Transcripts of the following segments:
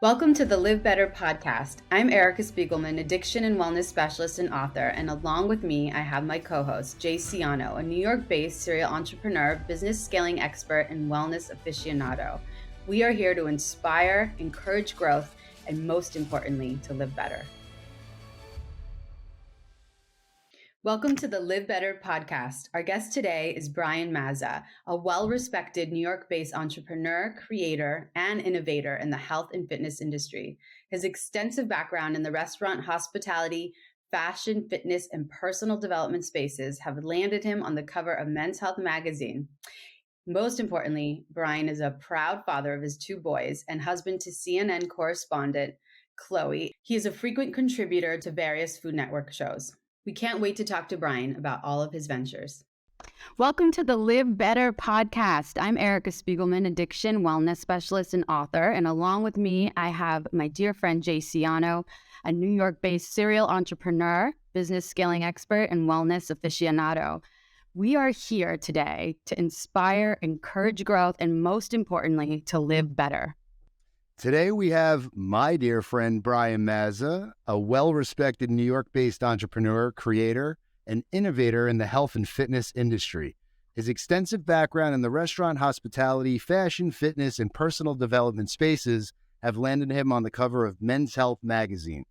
Welcome to the LivBtr podcast. I'm Erica Spiegelman, addiction and wellness specialist and author, and along with me, I have my co-host, Jay Siano, a New York-based serial entrepreneur, business scaling expert, and wellness aficionado. We are here to inspire, encourage growth, and most importantly, to live better. Welcome to the LivBtr podcast. Our guest today is Brian Mazza, a well-respected New York-based entrepreneur, creator, and innovator in the health and fitness industry. His extensive background in the restaurant, hospitality, fashion, fitness, and personal development spaces have landed him on the cover of Men's Health magazine. Most importantly, Brian is a proud father of his two boys and husband to CNN correspondent Chole. He is a frequent contributor to various Food Network shows. We can't wait to talk to Brian about all of his ventures. Welcome to the LivBtr podcast. I'm Erica Spiegelman, addiction, wellness specialist, and author. And along with me, I have my dear friend Jay Siano, a New York-based serial entrepreneur, business scaling expert, and wellness aficionado. We are here today to inspire, encourage growth, and most importantly, to live better. Today we have my dear friend Brian Mazza, a well-respected New York-based entrepreneur, creator, and innovator in the health and fitness industry. His extensive background in the restaurant, hospitality, fashion, fitness, and personal development spaces have landed him on the cover of Men's Health magazine.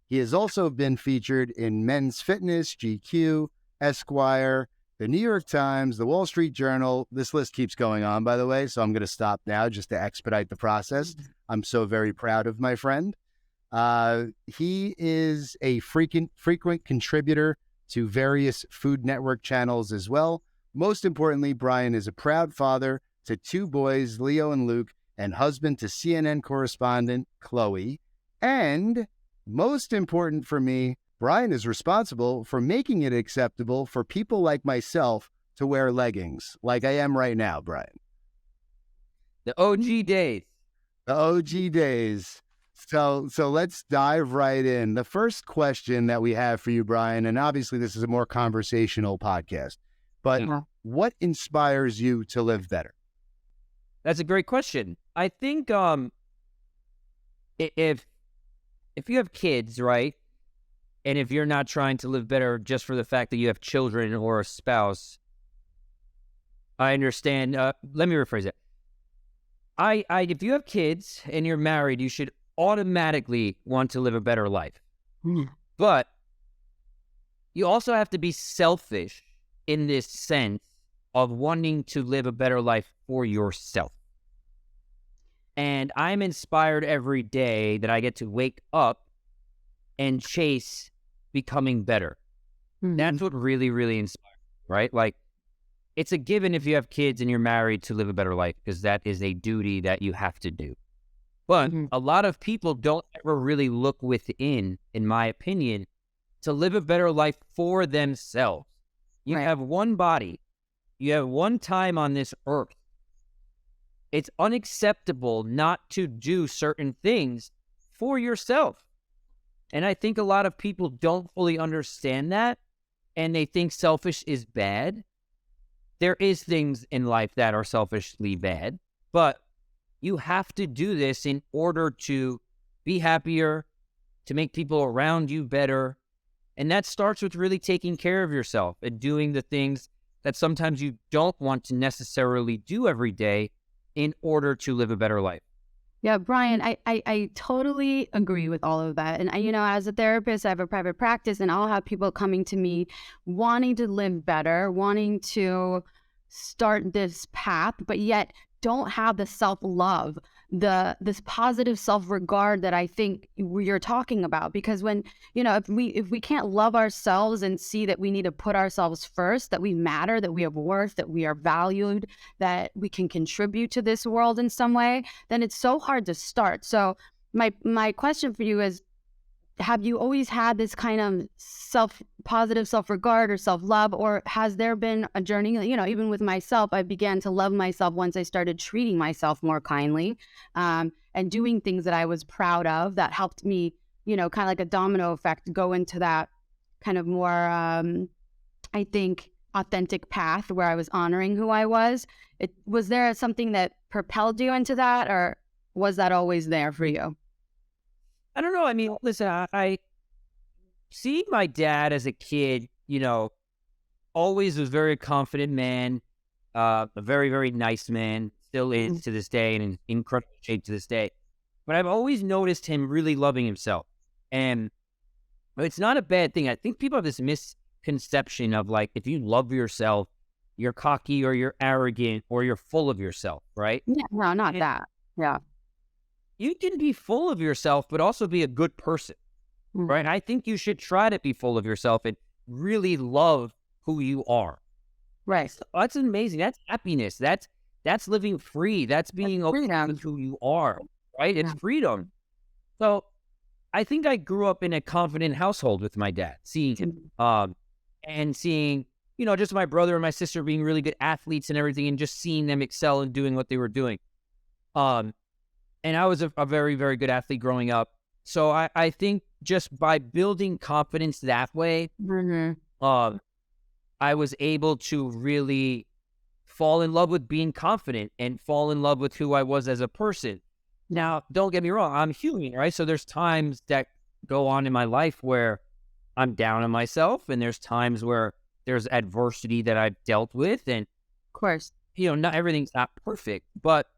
He has also been featured in Men's Fitness, GQ, Esquire, the New York Times, the Wall Street Journal. This list keeps going on, by the way, so I'm going to stop now just to expedite the process. I'm so very proud of my friend. He is a frequent contributor to various Food Network channels as well. Most importantly, Brian is a proud father to two boys, Leo and Luke, and husband to CNN correspondent Chole. And most important for me, Brian is responsible for making it acceptable for people like myself to wear leggings, like I am right now, Brian. The OG days. The OG days. So let's dive right in. The first question that we have for you, Brian, and obviously this is a more conversational podcast, but what inspires you to live better? That's a great question. I think if you have kids, right, and if you're not trying to live better just for the fact that you have children or a spouse, I understand. Let me rephrase it. If you have kids and you're married, you should automatically want to live a better life. But you also have to be selfish in this sense of wanting to live a better life for yourself. And I'm inspired every day that I get to wake up and chase becoming better. That's what really, really inspires, right? Like, it's a given if you have kids and you're married to live a better life, because that is a duty that you have to do. But a lot of people don't ever really look within, in my opinion, to live a better life for themselves. You have one body. You have one time on this earth. It's unacceptable not to do certain things for yourself. And I think a lot of people don't fully understand that, and they think selfish is bad. There is things in life that are selfishly bad, but you have to do this in order to be happier, to make people around you better. And that starts with really taking care of yourself and doing the things that sometimes you don't want to necessarily do every day in order to live a better life. Yeah, Brian, I totally agree with all of that. And, as a therapist, I have a private practice, and I'll have people coming to me wanting to live better, wanting to start this path, but yet don't have the self-love, this positive self-regard that I think you're talking about. Because when, if we can't love ourselves and see that we need to put ourselves first, that we matter, that we have worth, that we are valued, that we can contribute to this world in some way, then it's so hard to start. So my question for you is, have you always had this kind of positive self-regard or self-love, or has there been a journey? Even with myself, I began to love myself once I started treating myself more kindly, and doing things that I was proud of that helped me, kind of like a domino effect, go into that kind of more, I think, authentic path where I was honoring who I was. Was there something that propelled you into that, or was that always there for you? I don't know. I mean, listen, I see my dad as a kid, always was a very confident man, a very, very nice man, still is to this day and in incredible shape to this day. But I've always noticed him really loving himself. And it's not a bad thing. I think people have this misconception of like, if you love yourself, you're cocky or you're arrogant or you're full of yourself, right? Yeah, no, not that. Yeah. You can be full of yourself, but also be a good person, right? I think you should try to be full of yourself and really love who you are. Right. That's amazing. That's happiness. That's living free. That's being okay with who you are, right? It's freedom. So I think I grew up in a confident household with my dad, seeing just my brother and my sister being really good athletes and everything, and just seeing them excel and doing what they were doing. And I was a very, very good athlete growing up. So I think just by building confidence that way, I was able to really fall in love with being confident and fall in love with who I was as a person. Now, don't get me wrong, I'm human, right? So there's times that go on in my life where I'm down on myself, and there's times where there's adversity that I've dealt with. And, of course, not everything's not perfect, but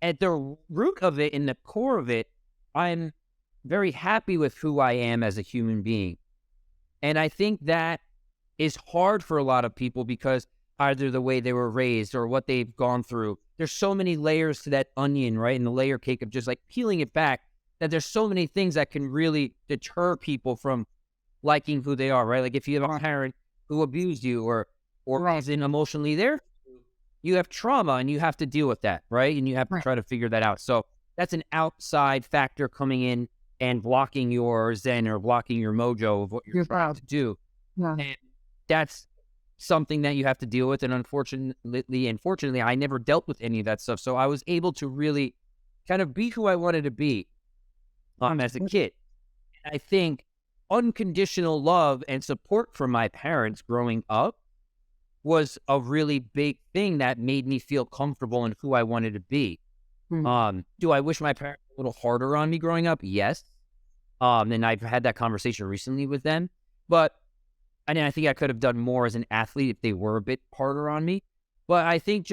at the root of it, in the core of it, I'm very happy with who I am as a human being. And I think that is hard for a lot of people because either the way they were raised or what they've gone through. There's so many layers to that onion, right? And the layer cake of just like peeling it back, that there's so many things that can really deter people from liking who they are, right? Like if you have a parent who abused you or isn't emotionally there, you have trauma and you have to deal with that, right? And you have to try to figure that out. So that's an outside factor coming in and blocking your zen or blocking your mojo of what you're trying to do. Yeah. And that's something that you have to deal with. And unfortunately, I never dealt with any of that stuff. So I was able to really kind of be who I wanted to be as a kid. I think unconditional love and support from my parents growing up was a really big thing that made me feel comfortable in who I wanted to be. Do I wish my parents were a little harder on me growing up? Yes. And I've had that conversation recently with them. But I think I could have done more as an athlete if they were a bit harder on me. But I think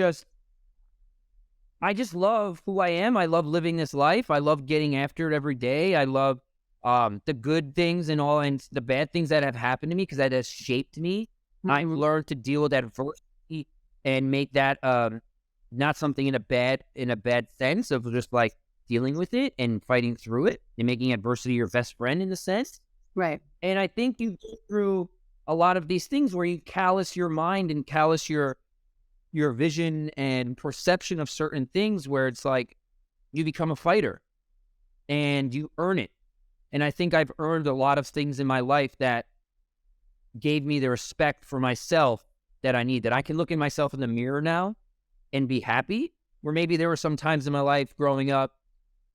I just love who I am. I love living this life. I love getting after it every day. I love the good things and the bad things that have happened to me because that has shaped me. I've learned to deal with adversity and make that not something in a bad sense of just like dealing with it and fighting through it and making adversity your best friend in a sense. Right. And I think you go through a lot of these things where you callous your mind and callous your vision and perception of certain things where it's like you become a fighter and you earn it. And I think I've earned a lot of things in my life that gave me the respect for myself that I need, that I can look at myself in the mirror now and be happy, where maybe there were some times in my life growing up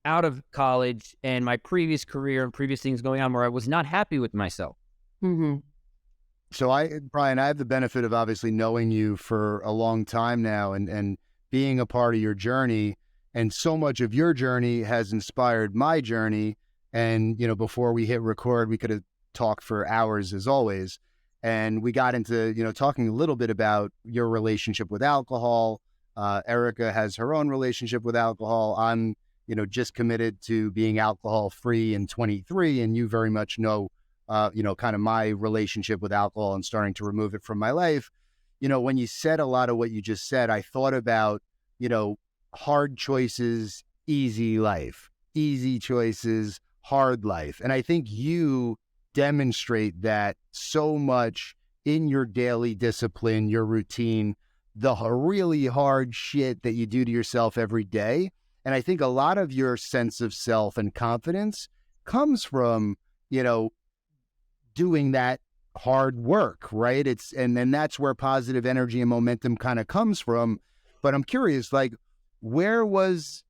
out of college and my previous career and previous things going on where I was not happy with myself. So Brian, I have the benefit of obviously knowing you for a long time now and being a part of your journey, and so much of your journey has inspired my journey. And, before we hit record, we could have talked for hours as always. And we got into, talking a little bit about your relationship with alcohol. Erica has her own relationship with alcohol. I'm, just committed to being alcohol free in 23. And you very much know, kind of my relationship with alcohol and starting to remove it from my life. When you said a lot of what you just said, I thought about, hard choices, easy life, easy choices, hard life. And I think you demonstrate that so much in your daily discipline, your routine, the really hard shit that you do to yourself every day. And I think a lot of your sense of self and confidence comes from, doing that hard work, right? And then that's where positive energy and momentum kind of comes from. But I'm curious, like, where was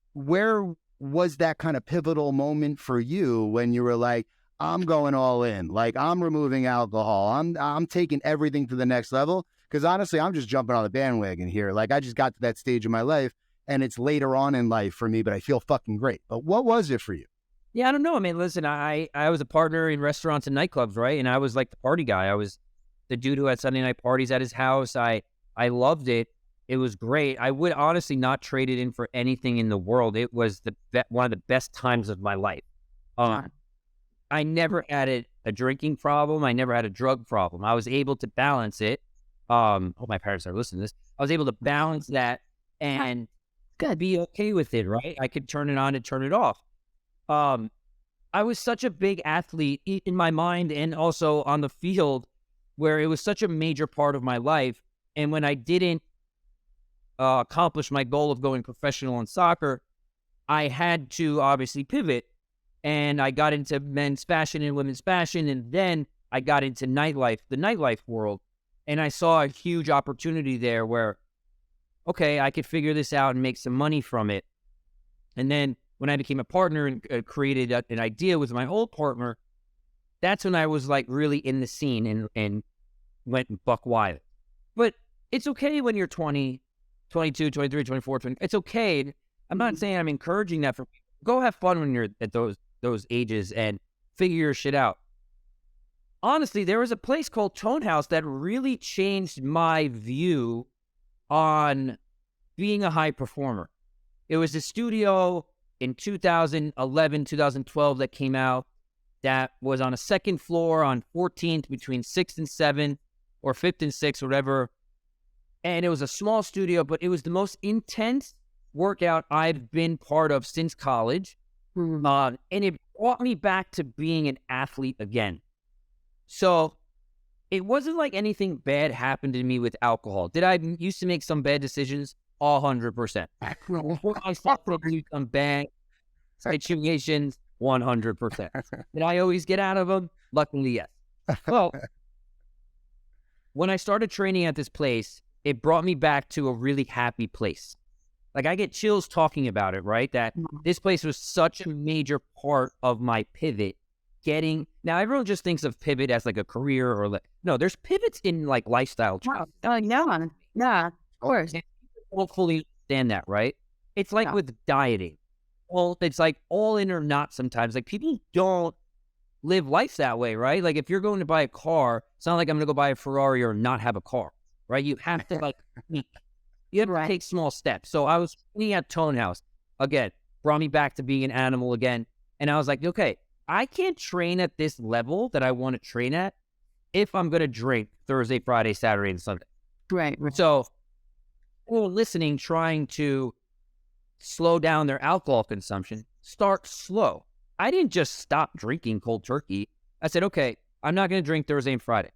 that kind of pivotal moment for you when you were like, I'm going all in, like I'm removing alcohol, I'm taking everything to the next level? Because honestly, I'm just jumping on the bandwagon here. Like I just got to that stage of my life, and it's later on in life for me, but I feel fucking great. But what was it for you? Yeah, I don't know. I mean, listen, I was a partner in restaurants and nightclubs, right? And I was like the party guy. I was the dude who had Sunday night parties at his house. I loved it. It was great. I would honestly not trade it in for anything in the world. It was one of the best times of my life. I never had a drinking problem. I never had a drug problem. I was able to balance it. Hope my parents are listening to this. I was able to balance that and be okay with it, right? I could turn it on and turn it off. I was such a big athlete in my mind and also on the field where it was such a major part of my life. And when I didn't accomplish my goal of going professional in soccer, I had to obviously pivot. And I got into men's fashion and women's fashion. And then I got into nightlife, the nightlife world. And I saw a huge opportunity there where, okay, I could figure this out and make some money from it. And then when I became a partner and created an idea with my old partner, that's when I was like really in the scene and went buck wild. But it's okay when you're 20, 22, 23, 24, 20. It's okay. I'm not saying I'm encouraging that for people. Go have fun when you're at those ages and figure your shit out. Honestly, there was a place called Tone House that really changed my view on being a high performer. It was a studio in 2011, 2012 that came out that was on a second floor on 14th between 6th and 7th or 5th and 6th, whatever. And it was a small studio, but it was the most intense workout I've been part of since college. And it brought me back to being an athlete again. So it wasn't like anything bad happened to me with alcohol. Did I used to make some bad decisions? 100%. I suffered through some bad situations, 100%. Did I always get out of them? Luckily, yes. Well, when I started training at this place, it brought me back to a really happy place. Like, I get chills talking about it, right? That this place was such a major part of my pivot. Now, everyone just thinks of pivot as like a career or no, there's pivots in like lifestyle. Yeah, of course. Don't fully understand that, right? It's like with dieting. Well, it's like all in or not sometimes. Like, people don't live life that way, right? Like, if you're going to buy a car, it's not like I'm going to go buy a Ferrari or not have a car, right? You have to you have to take small steps. So I was looking at Tone House. Again, brought me back to being an animal again. And I was like, okay, I can't train at this level that I want to train at if I'm going to drink Thursday, Friday, Saturday, and Sunday. Right. So people listening, trying to slow down their alcohol consumption, start slow. I didn't just stop drinking cold turkey. I said, okay, I'm not going to drink Thursday and Friday.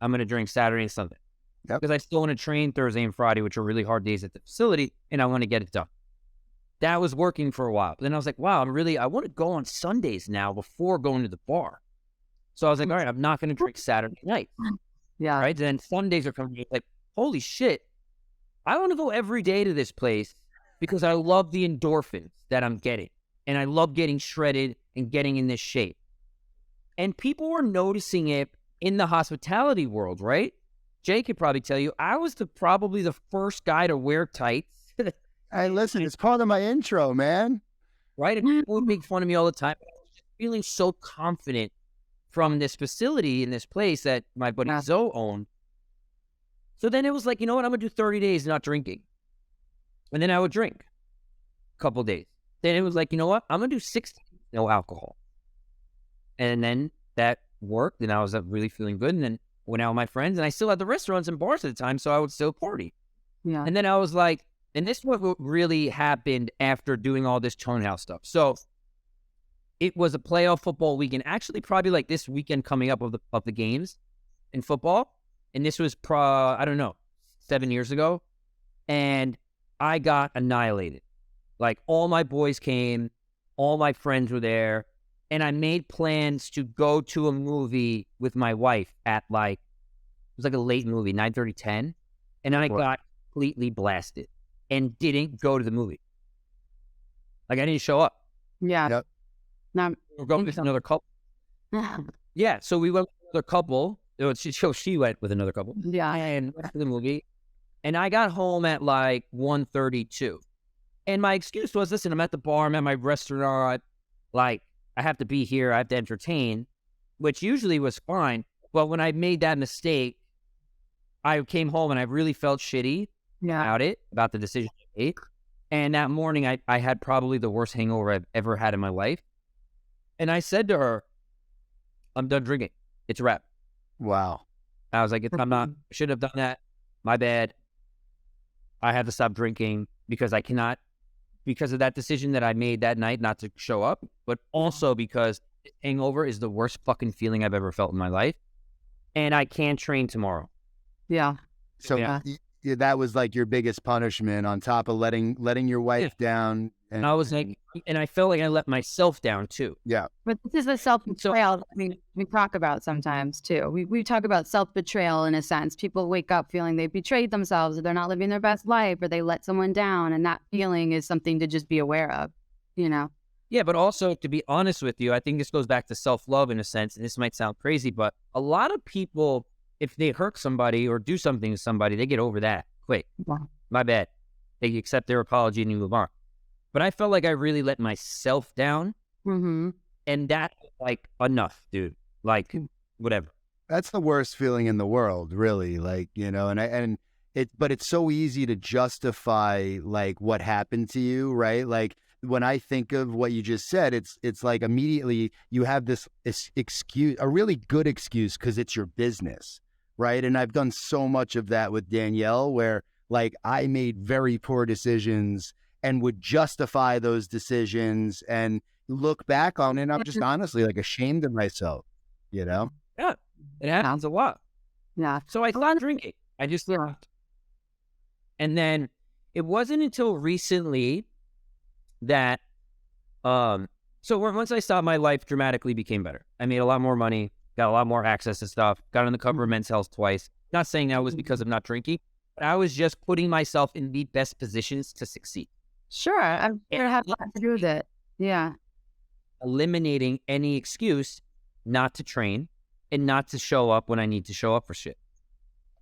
I'm going to drink Saturday and Sunday. Because I still want to train Thursday and Friday, which are really hard days at the facility, and I want to get it done. That was working for a while. But then I was like, wow, I want to go on Sundays now before going to the bar. So I was like, all right, I'm not going to drink Saturday night. Yeah. Right? Then Sundays are coming. Like, holy shit. I want to go every day to this place because I love the endorphins that I'm getting. And I love getting shredded and getting in this shape. And people were noticing it in the hospitality world, right? Jay could probably tell you, I was probably the first guy to wear tights. Hey, listen, it's part of my intro, man. Right? And people would make fun of me all the time. I was just feeling so confident from this facility in this place that my buddy Zoe owned. So then it was like, you know what? I'm going to do 30 days not drinking. And then I would drink a couple days. Then it was like, you know what? I'm going to do 60 no alcohol. And then that worked, and I was really feeling good. And then went out with my friends, and I still had the restaurants and bars at the time, so I would still party. Yeah. And then I was like, and this is what really happened after doing all this Tone House stuff. So it was a playoff football weekend, actually probably like this weekend coming up of the games in football. And this was, 7 years ago. And I got annihilated. Like, all my boys came, all my friends were there. And I made plans to go to a movie with my wife at it was like a late movie, 9:30, 10. And I got completely blasted and didn't go to the movie. Like, I didn't show up. Yeah. Yep. Now, We're going with another couple. Yeah, so we went with another couple. She went with another couple. Yeah. And went to the movie. And I got home at 1:32. And my excuse was, listen, I'm at the bar, I'm at my restaurant. Like, I have to be here, I have to entertain, which usually was fine. But when I made that mistake, I came home and I really felt shitty about the decision I made. And that morning, I had probably the worst hangover I've ever had in my life. And I said to her, I'm done drinking. It's a wrap. Wow. I was like, I'm not, should have done that. My bad. I had to stop drinking because I cannot, because of that decision that I made that night not to show up, but also because hangover is the worst fucking feeling I've ever felt in my life. And I can't train tomorrow. Yeah. So that was like your biggest punishment on top of letting your wife down. And I was like, and I felt like I let myself down too. Yeah. But this is the self-betrayal we talk about sometimes too. We talk about self-betrayal in a sense. People wake up feeling they betrayed themselves, or they're not living their best life, or they let someone down. And that feeling is something to just be aware of, you know? Yeah, but also, to be honest with you, I think this goes back to self-love in a sense, and this might sound crazy, but a lot of people, if they hurt somebody or do something to somebody, they get over that quick. Wow. My bad. They accept their apology and you move on. But I felt like I really let myself down, and that, like, enough, dude. Like, whatever. That's the worst feeling in the world, really. Like, you know, but it's so easy to justify like what happened to you, right? Like, when I think of what you just said, it's like immediately you have this excuse, a really good excuse, because it's your business, right? And I've done so much of that with Danielle, where like I made very poor decisions and would justify those decisions and look back on it. And I'm just honestly like ashamed of myself, you know? Yeah, it happens a lot. Yeah. So I stopped drinking. I just stopped. And then it wasn't until recently that, so once I stopped, my life dramatically became better. I made a lot more money, got a lot more access to stuff, got on the cover of Men's Health twice. Not saying that was because of not drinking, but I was just putting myself in the best positions to succeed. Sure. I'm sure it has a lot to do with it. Yeah. Eliminating any excuse not to train and not to show up when I need to show up for shit.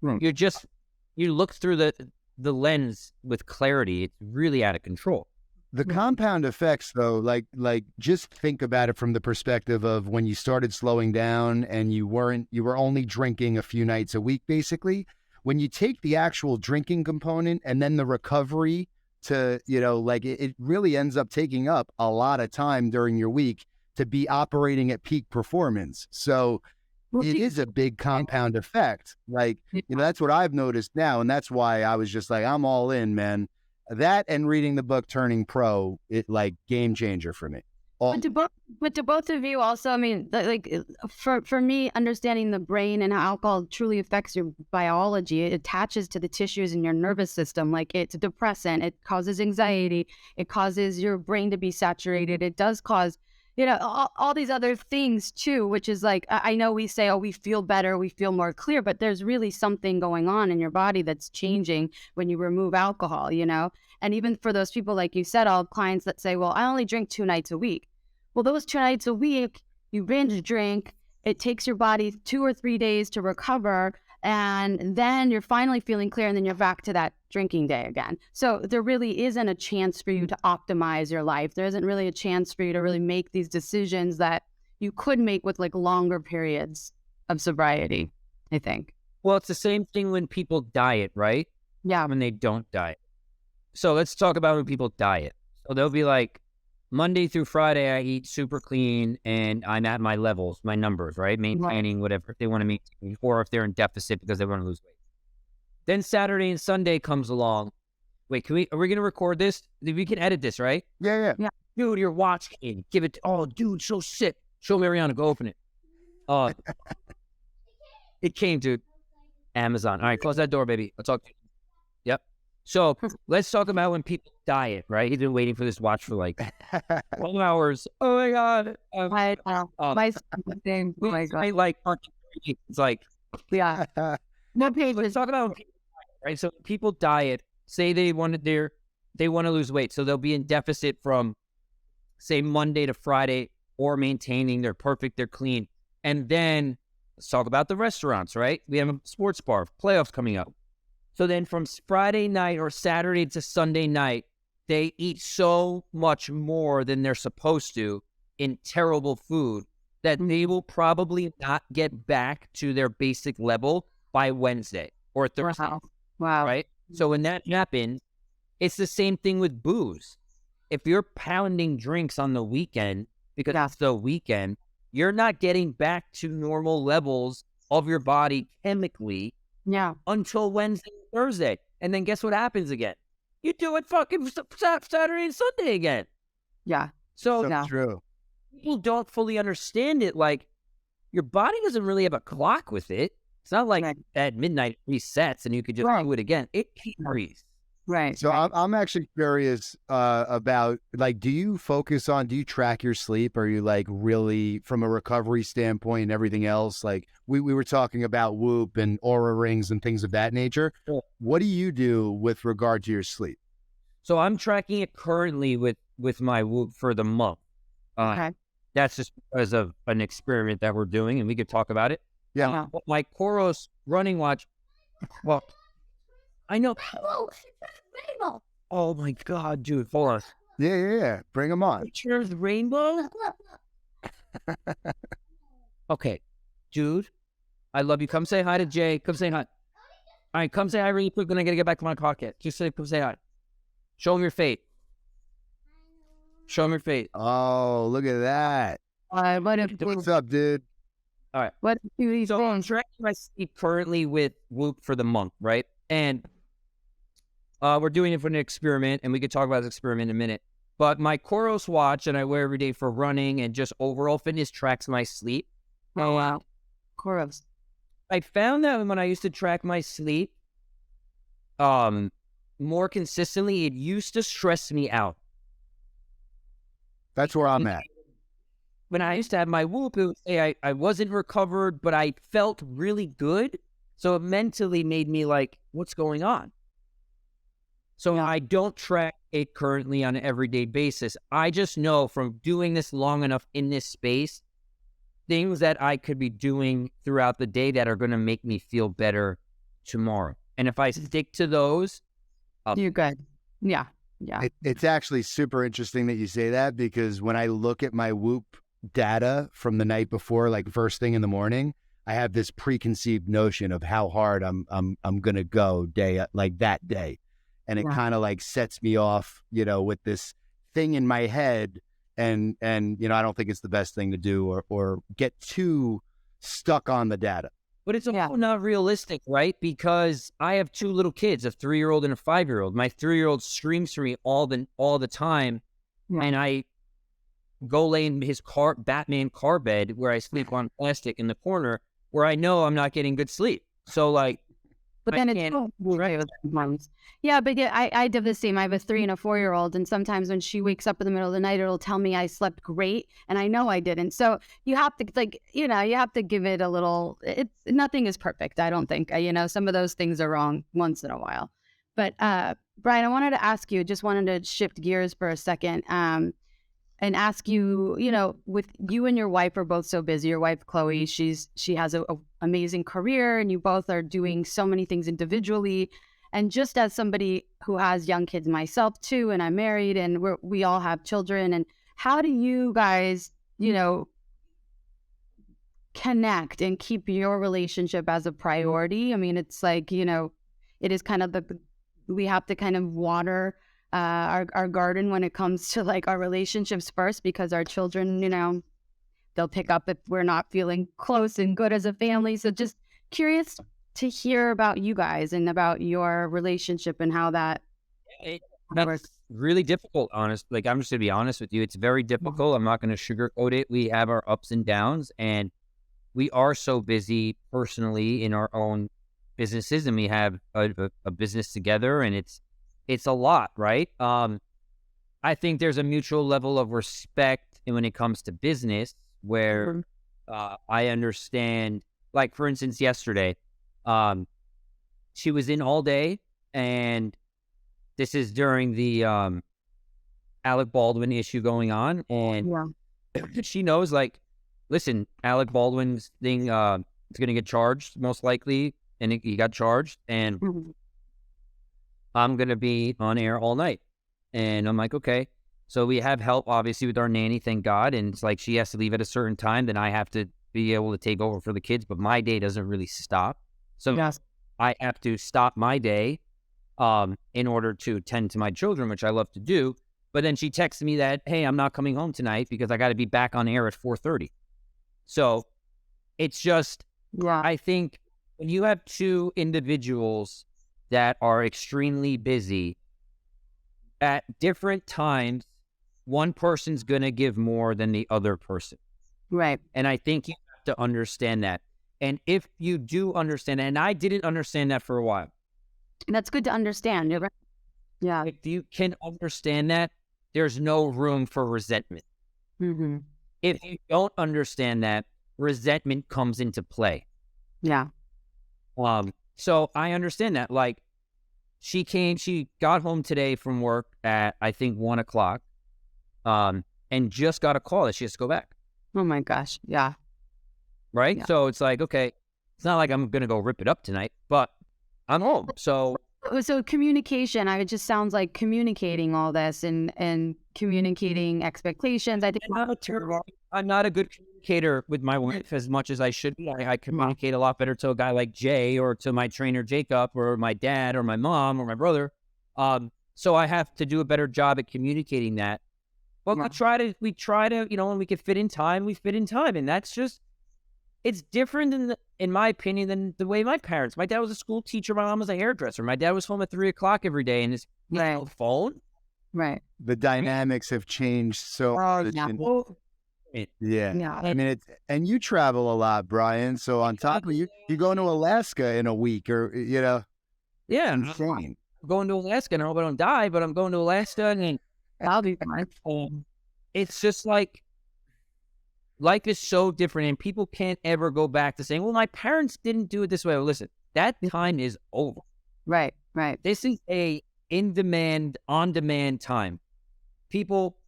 You look through the lens with clarity. It's really out of control. The compound effects, though, like just think about it from the perspective of when you started slowing down and you were only drinking a few nights a week, basically. When you take the actual drinking component and then the recovery to, you know, like it really ends up taking up a lot of time during your week to be operating at peak performance. So it is a big compound effect. Like, you know, that's what I've noticed now. And that's why I was just like, I'm all in, man. That and reading the book Turning Pro, it like game changer for me. But to both of you also, I mean, like for me, understanding the brain and how alcohol truly affects your biology, it attaches to the tissues in your nervous system. Like it's a depressant, it causes anxiety, it causes your brain to be saturated. It does cause, you know, all these other things too, which is like, I know we say, oh, we feel better, we feel more clear, but there's really something going on in your body that's changing when you remove alcohol, you know? And even for those people, like you said, all clients that say, well, I only drink 2 nights a week. Well, those 2 nights a week, you binge drink, it takes your body 2 or 3 days to recover, and then you're finally feeling clear, and then you're back to that drinking day again. So there really isn't a chance for you to optimize your life. There isn't really a chance for you to really make these decisions that you could make with like longer periods of sobriety, I think. Well, it's the same thing when people diet, right? Yeah. When they don't diet. So let's talk about when people diet. So they'll be like, Monday through Friday, I eat super clean and I'm at my levels, my numbers, right? Maintaining whatever they want to maintain, or if they're in deficit because they want to lose weight. Then Saturday and Sunday comes along. Wait, are we going to record this? We can edit this, right? Yeah. Dude, your watch came. Give it. Oh, dude, so sick. Show Mariana. Go open it. It came, dude. Amazon. All right, close that door, baby. I'll talk to you. Yep. So let's talk about when people diet, right? He's been waiting for this watch for like 12 hours. Oh my God. My thing. Oh my God. It's like, yeah. No pain. Let's talk about when people diet, right? So people diet, say they want to lose weight. So they'll be in deficit from, say, Monday to Friday, or maintaining, they're perfect, they're clean. And then let's talk about the restaurants, right? We have a sports bar, playoffs coming up. So then from Friday night or Saturday to Sunday night, they eat so much more than they're supposed to in terrible food that they will probably not get back to their basic level by Wednesday or Thursday. Wow. Right? So when that happens, it's the same thing with booze. If you're pounding drinks on the weekend because it's the weekend, you're not getting back to normal levels of your body chemically until Wednesday and Thursday. And then guess what happens again? You do it fucking Saturday and Sunday again. Yeah. So true. People don't fully understand it. Like, your body doesn't really have a clock with it. It's not like at midnight it resets and you could just do it again. It carries. Right. So I'm actually curious about, like, do you track your sleep? Are you like really from a recovery standpoint and everything else? Like we were talking about Whoop and Aura rings and things of that nature. Sure. What do you do with regard to your sleep? So I'm tracking it currently with my Whoop for the month. That's just because of an experiment that we're doing, and we could talk about it. Yeah. My Coros running watch, well, I know. Oh my God, dude, hold on. Yeah. Bring them on. Picture of the rainbow? Okay, dude, I love you. Come say hi to Jay. Come say hi. All right, come say hi really quick, then I gotta get back to my podcast. Just come say hi. Show him your fate. Show him your fate. Oh, look at that. What's up, dude? All right. What do you So I'm tracking my sleep currently with Whoop for the month, right? And we're doing it for an experiment, and we could talk about this experiment in a minute. But my Coros watch that I wear every day for running and just overall fitness tracks my sleep. Oh, wow. Coros. I found that when I used to track my sleep more consistently, it used to stress me out. That's where I'm at. When I used to have my Whoop, it would say I wasn't recovered, but I felt really good. So it mentally made me like, what's going on? So I don't track it currently on an everyday basis. I just know from doing this long enough in this space, things that I could be doing throughout the day that are going to make me feel better tomorrow. And if I stick to those, you're good. Yeah. It's actually super interesting that you say that, because when I look at my Whoop data from the night before, like first thing in the morning, I have this preconceived notion of how hard I'm gonna go like that day, and it kind of like sets me off, with this thing in my head, and I don't think it's the best thing to do or get too stuck on the data. But it's also not realistic, right? Because I have two little kids, a 3-year-old and a 5-year-old. My 3-year-old screams for me all the time, and I go lay in his Batman car bed where I sleep on plastic in the corner, where I know I'm not getting good sleep. So like, but then it's I do the same. I have a 3 and a 4-year-old, and sometimes when she wakes up in the middle of the night, it'll tell me I slept great, and I know I didn't. So you have to you have to give it a little. Nothing is perfect, I don't think. Some of those things are wrong once in a while. But Brian, I wanted to ask you. Just wanted to shift gears for a second. And ask you, with you and your wife are both so busy. Your wife, Chole, she has a amazing career, and you both are doing so many things individually. And just as somebody who has young kids myself too, and I'm married, and we all have children, and how do you guys, connect and keep your relationship as a priority? I mean, it's like, it is kind of we have to kind of water our garden when it comes to like our relationships first, because our children, they'll pick up if we're not feeling close and good as a family. So just curious to hear about you guys and about your relationship and how that that's really difficult, honest. Like, I'm just gonna be honest with you. It's very difficult. I'm not gonna sugarcoat it. We have our ups and downs, and we are so busy personally in our own businesses, and we have a business together, and it's a lot, right? I think there's a mutual level of respect when it comes to business where I understand, like, for instance, yesterday, she was in all day, and this is during the Alec Baldwin issue going on, and she knows, like, listen, Alec Baldwin's thing is going to get charged, most likely, and he got charged, and I'm going to be on air all night. And I'm like, okay. So we have help, obviously, with our nanny, thank God. And it's like she has to leave at a certain time, then I have to be able to take over for the kids. But my day doesn't really stop. So Yes. I have to stop my day in order to tend to my children, which I love to do. But then she texts me that, hey, I'm not coming home tonight because I got to be back on air at 4:30. So it's just, Yeah. I think when you have two individuals that are extremely busy at different times, one person's going to give more than the other person. Right. And I think you have to understand that. And if you do understand that, and I didn't understand that for a while. That's good to understand. You're right. Yeah. If you can understand that, there's no room for resentment. Mm-hmm. If you don't understand that, resentment comes into play. Yeah. So I understand that. Like, she got home today from work at, I think, 1:00, and just got a call that she has to go back. Oh my gosh. Yeah. Right? Yeah. So it's like, okay, it's not like I'm going to go rip it up tonight, but I'm home. So communication, it just sounds like communicating all this and communicating expectations. I think I'm not a good communicator with my wife as much as I should be. I communicate a lot better to a guy like Jay or to my trainer Jacob or my dad or my mom or my brother. So I have to do a better job at communicating that. But we try to, when we can fit in time, we fit in time. And that's just, it's different in my opinion, than the way my dad was a school teacher. My mom was a hairdresser. My dad was home at 3:00 every day and his phone. Right. The dynamics have changed so much. Yeah. I mean, and you travel a lot, Brian. So on top of you going to Alaska in a week or, Yeah. insane. I'm going to Alaska and I hope I don't die, but I'm going to Alaska and I'll be fine. It's just like, life is so different and people can't ever go back to saying, well, my parents didn't do it this way. Well, listen, that time is over. Right. Right. This is a on-demand time. People,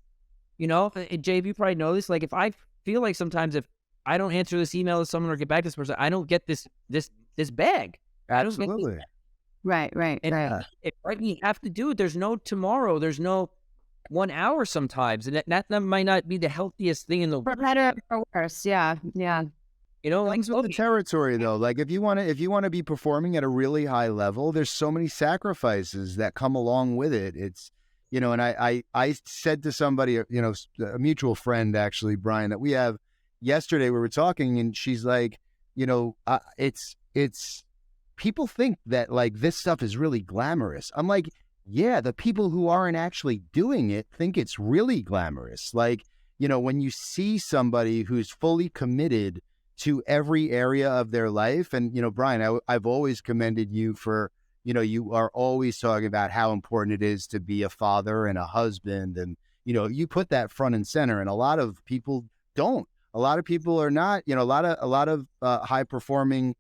Jay, you probably know this. Like, if I feel like sometimes if I don't answer this email to someone or get back to this person, I don't get this bag. Absolutely. Right. And you have to do it. There's no tomorrow. There's no 1 hour sometimes. And that might not be the healthiest thing in the world. For better or worse. Yeah. Yeah. Comes with the territory though. Like if you want to be performing at a really high level, there's so many sacrifices that come along with it. It's, and I said to somebody, a mutual friend actually, Brian, that we have yesterday, we were talking and she's like, it's people think that like this stuff is really glamorous. I'm like, yeah, the people who aren't actually doing it think it's really glamorous. Like, when you see somebody who's fully committed to every area of their life. And, Brian, I've always commended you for, you are always talking about how important it is to be a father and a husband. And, you put that front and center and a lot of people don't. A lot of people are not, a lot of high performing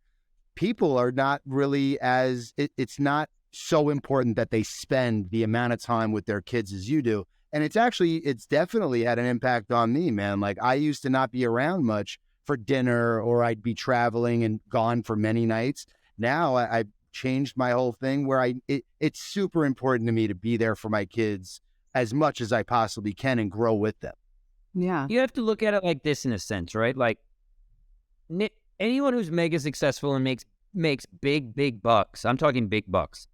people are not really it's not so important that they spend the amount of time with their kids as you do. And it's definitely had an impact on me, man. Like I used to not be around much for dinner or I'd be traveling and gone for many nights. Now I've changed my whole thing where it's super important to me to be there for my kids as much as I possibly can and grow with them. Yeah. You have to look at it like this in a sense, right? Like anyone who's mega successful and makes big bucks, I'm talking big bucks,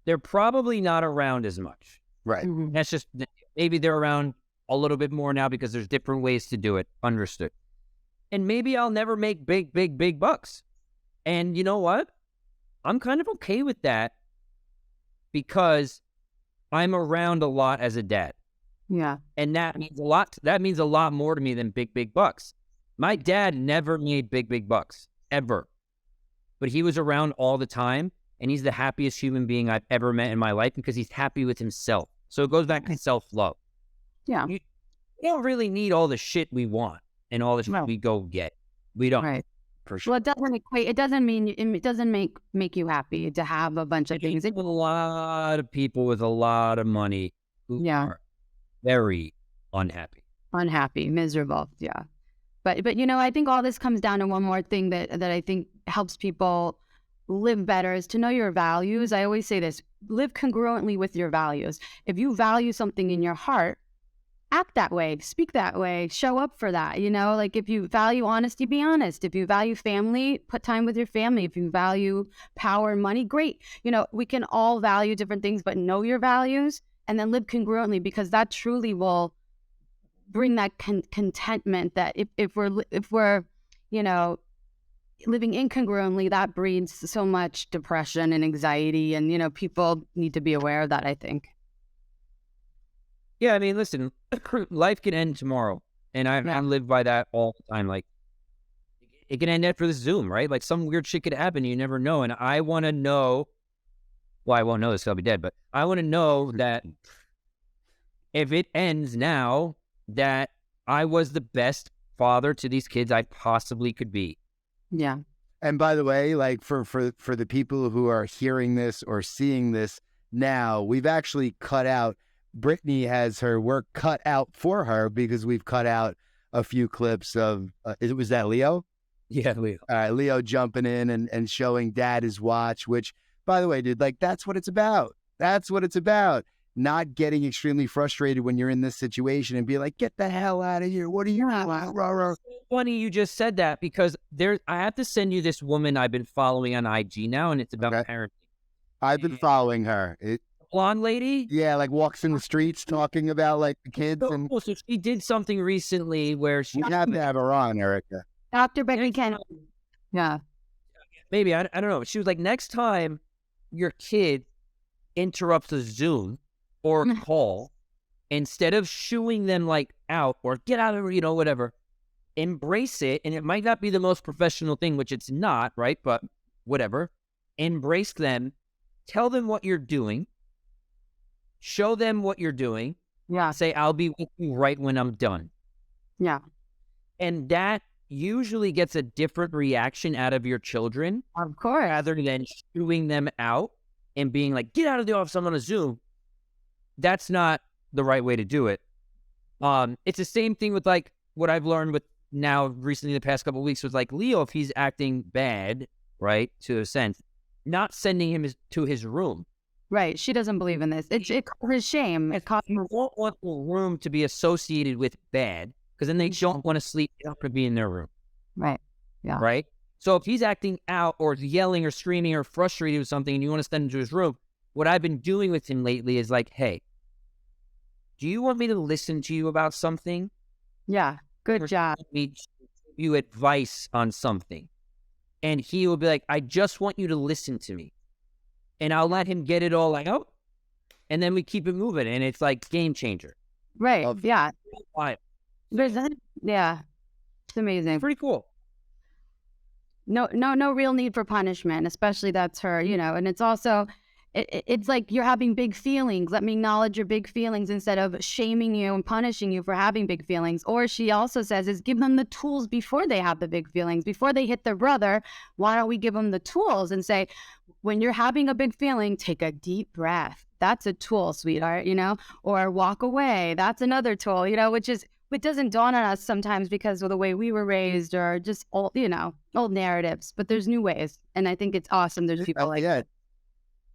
they're probably not around as much. Right. Mhm. That's just, maybe they're around a little bit more now because there's different ways to do it. Understood. And maybe I'll never make big bucks. And you know what? I'm kind of okay with that because I'm around a lot as a dad. Yeah. And that means a lot. That means a lot more to me than big bucks. My dad never made big bucks, ever. But he was around all the time. And he's the happiest human being I've ever met in my life because he's happy with himself. So it goes back to self-love. Yeah. You don't really need all the shit we want and all the shit we go get. We don't. Right. For sure. Well, it doesn't make you happy to have a bunch of things. With a lot of people with a lot of money who are very unhappy. Unhappy, miserable. Yeah. But I think all this comes down to one more thing that I think helps people live better is to know your values. I always say this, live congruently with your values. If you value something in your heart, act that way, speak that way, show up for that. You know, like if you value honesty, be honest. If you value family, put time with your family. If you value power and money, great. You know, we can all value different things, but know your values and then live congruently, because that truly will bring that contentment. That if we're, you know, living incongruently, that breeds so much depression and anxiety, and, you know, people need to be aware of that, I think. Yeah, I mean, listen, life can end tomorrow, and I live by that all the time. Like, it can end after the Zoom, right? Like, some weird shit could happen, you never know. And I want to know, well, I won't know this 'cause I'll be dead, but I want to know that if it ends now, that I was the best father to these kids I possibly could be. Yeah. And by the way, like for the people who are hearing this or seeing this now, we've actually cut out, Brittany has her work cut out for her, because we've cut out a few clips of, was that Leo? Yeah, Leo. Leo jumping in and showing dad his watch, which, by the way, dude, like, that's what it's about. That's what it's about. Not getting extremely frustrated when you're in this situation and be like, get the hell out of here. What are you doing? Funny you just said that, because I have to send you this woman I've been following on IG now, and it's about parenting. I've been following her. Blonde lady? Yeah, like walks in the streets talking about like the kids. And So she did something recently where she... We have to have her on, Erica. Dr. Becky Ken. Yeah. Maybe, I don't know. She was like, next time your kid interrupts a Zoom or a call, instead of shooing them like out or get out of, you know, whatever, embrace it. And it might not be the most professional thing, which it's not, right? But whatever. Embrace them. Tell them what you're doing. Show them what you're doing. Yeah. Say, I'll be with you right when I'm done. Yeah. And that usually gets a different reaction out of your children. Of course. Rather than shooing them out and being like, get out of the office, I'm on a Zoom. That's not the right way to do it. It's the same thing with like what I've learned with now recently the past couple of weeks with like Leo, if he's acting bad, right, to a sense, not sending him to his room. Right. She doesn't believe in this. It causes shame. It causes... You won't want the room to be associated with bad, because then they don't want to sleep. They don't want to be in their room. Right. Yeah. Right? So if he's acting out or yelling or screaming or frustrated with something and you want to send him to his room, what I've been doing with him lately is like, hey, do you want me to listen to you about something? Yeah. Good job. Me to give you advice on something. And he will be like, I just want you to listen to me. And I'll let him get it all out. And then we keep it moving. And it's like game changer. Right. Yeah. Yeah. It's amazing. Pretty cool. No real need for punishment, especially that's her, you know. And it's also, it's like you're having big feelings. Let me acknowledge your big feelings instead of shaming you and punishing you for having big feelings. Or she also says is give them the tools before they have the big feelings. Before they hit their brother, why don't we give them the tools and say, when you're having a big feeling, take a deep breath. That's a tool, sweetheart, you know, or walk away. That's another tool, you know, which is, it doesn't dawn on us sometimes because of the way we were raised or just old, you know, old narratives, but there's new ways. And I think it's awesome. There's people like that.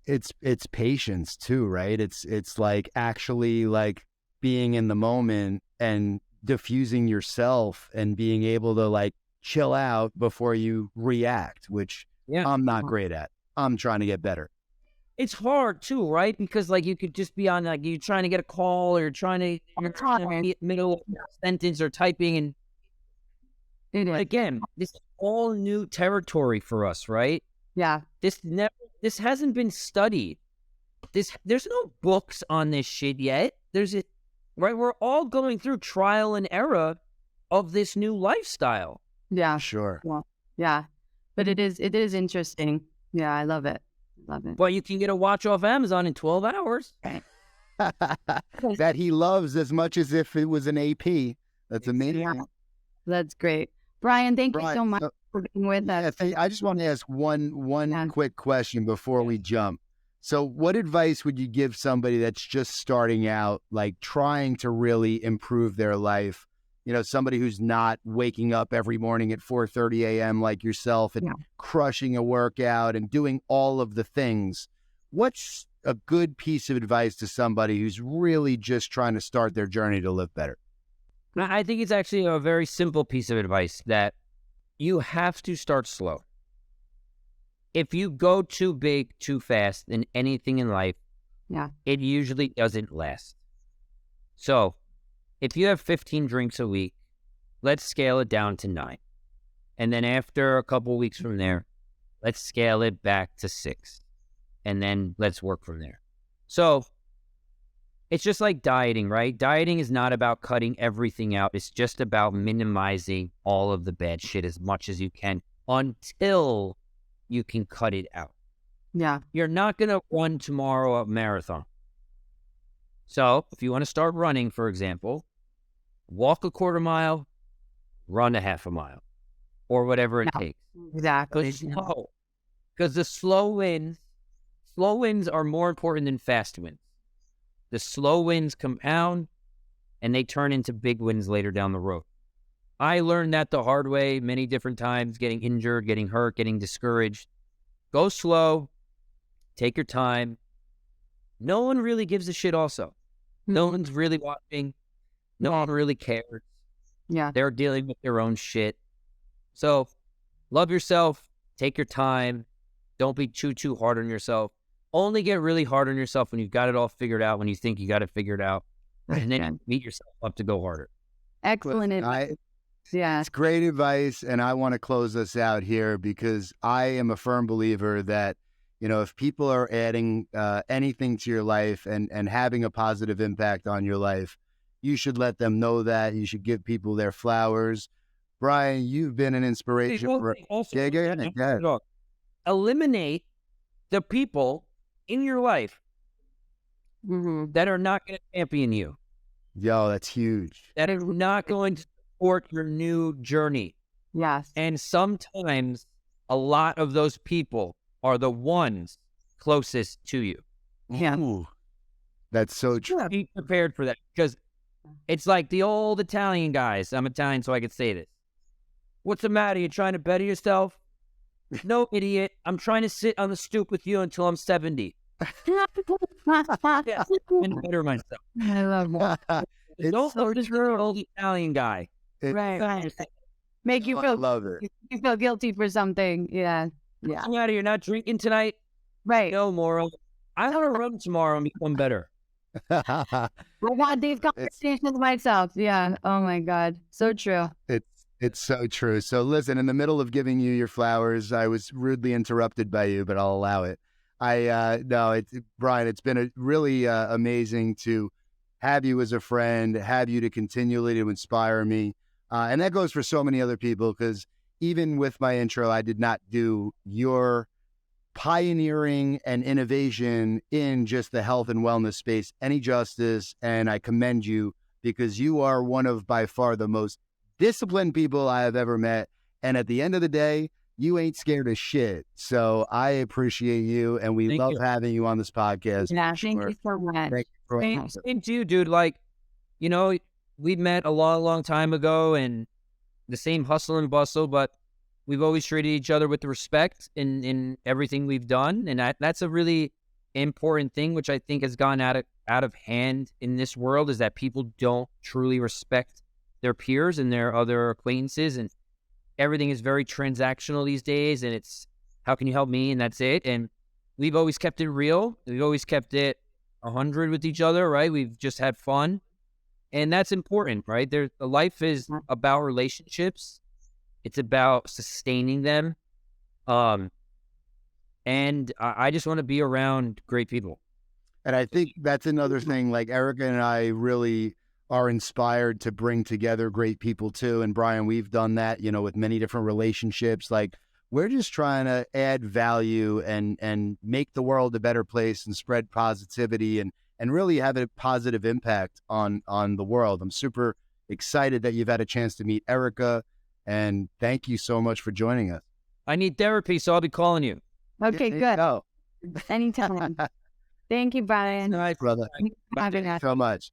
It's patience too, right? It's like actually like being in the moment and diffusing yourself and being able to like chill out before you react, which I'm not great at. I'm trying to get better. It's hard too, right? Because like you could just be on like you're trying to get a call or you're trying to be in the middle of a sentence or typing, and again, this is all new territory for us, right? Yeah. This hasn't been studied. There's no books on this shit yet. Right? We're all going through trial and error of this new lifestyle. Yeah. Sure. Well, yeah. But it is interesting. Yeah, I love it. Love it. Well, you can get a watch off Amazon in 12 hours. That he loves as much as if it was an AP. That's amazing. Yeah. That's great. Brian, thank you so much for being with us. I just want to ask one quick question before we jump. So what advice would you give somebody that's just starting out, like trying to really improve their life? You know, somebody who's not waking up every morning at 4:30 a.m. like yourself and crushing a workout and doing all of the things. What's a good piece of advice to somebody who's really just trying to start their journey to live better? I think it's actually a very simple piece of advice that you have to start slow. If you go too big, too fast in anything in life, it usually doesn't last. So if you have 15 drinks a week, let's scale it down to 9. And then after a couple weeks from there, let's scale it back to 6. And then let's work from there. So it's just like dieting, right? Dieting is not about cutting everything out. It's just about minimizing all of the bad shit as much as you can until you can cut it out. Yeah. You're not going to run tomorrow a marathon. So if you want to start running, for example, walk a quarter mile, run a half a mile, or whatever it takes. Exactly. Because the slow wins are more important than fast wins. The slow wins compound, and they turn into big wins later down the road. I learned that the hard way many different times, getting injured, getting hurt, getting discouraged. Go slow. Take your time. No one really gives a shit also. No one's really watching. No one really cares. Yeah. They're dealing with their own shit. So love yourself. Take your time. Don't be too hard on yourself. Only get really hard on yourself when you've got it all figured out, when you think you got it figured out. And then beat yourself up to go harder. Excellent advice. It's great advice, and I want to close us out here because I am a firm believer that, if people are adding anything to your life and having a positive impact on your life, you should let them know that. You should give people their flowers. Brian, you've been an inspiration. Go ahead. Eliminate the people in your life that are not going to champion you. Yo, that's huge. That are not going to support your new journey. Yes. And sometimes a lot of those people are the ones closest to you. Yeah. Ooh, that's so true. Be prepared for that, because it's like the old Italian guys. I'm Italian, so I can say this. What's the matter? You trying to better yourself? No, idiot. I'm trying to sit on the stoop with you until I'm 70. Yeah, and better myself. I love that. It's so true. Old Italian guy. Right. Make you feel love it. You feel guilty for something. Yeah. What's the matter? You're not drinking tonight? Right. No, Moro. I want to run tomorrow and become better. I want these conversations myself. Yeah. Oh my God. So true. It's so true. So listen, in the middle of giving you your flowers, I was rudely interrupted by you, but I'll allow it. Brian, it's been really amazing to have you as a friend, have you to continually to inspire me. And that goes for so many other people, because even with my intro, I did not do your pioneering and innovation in just the health and wellness space any justice. And I commend you, because you are one of by far the most disciplined people I have ever met. And at the end of the day, you ain't scared of shit. So I appreciate you, and we love having you on this podcast. Yeah, thank you so much. Same to you, dude. Like, we met a long time ago, and the same hustle and bustle, but we've always treated each other with respect in everything we've done. And that's a really important thing, which I think has gone out of hand in this world, is that people don't truly respect their peers and their other acquaintances, and everything is very transactional these days, and it's how can you help me, and that's it. And we've always kept it real. We've always kept it 100 with each other, right? We've just had fun, and that's important, right? Life is about relationships. It's about sustaining them, and I just want to be around great people. And I think that's another thing. Like, Erica and I really are inspired to bring together great people too. And Brian, we've done that, with many different relationships. Like, we're just trying to add value and make the world a better place and spread positivity and really have a positive impact on the world. I'm super excited that you've had a chance to meet Erica, and thank you so much for joining us. I need therapy, so I'll be calling you. Okay, good. Anytime. Thank you, Brian. All right, brother. Thank you so much.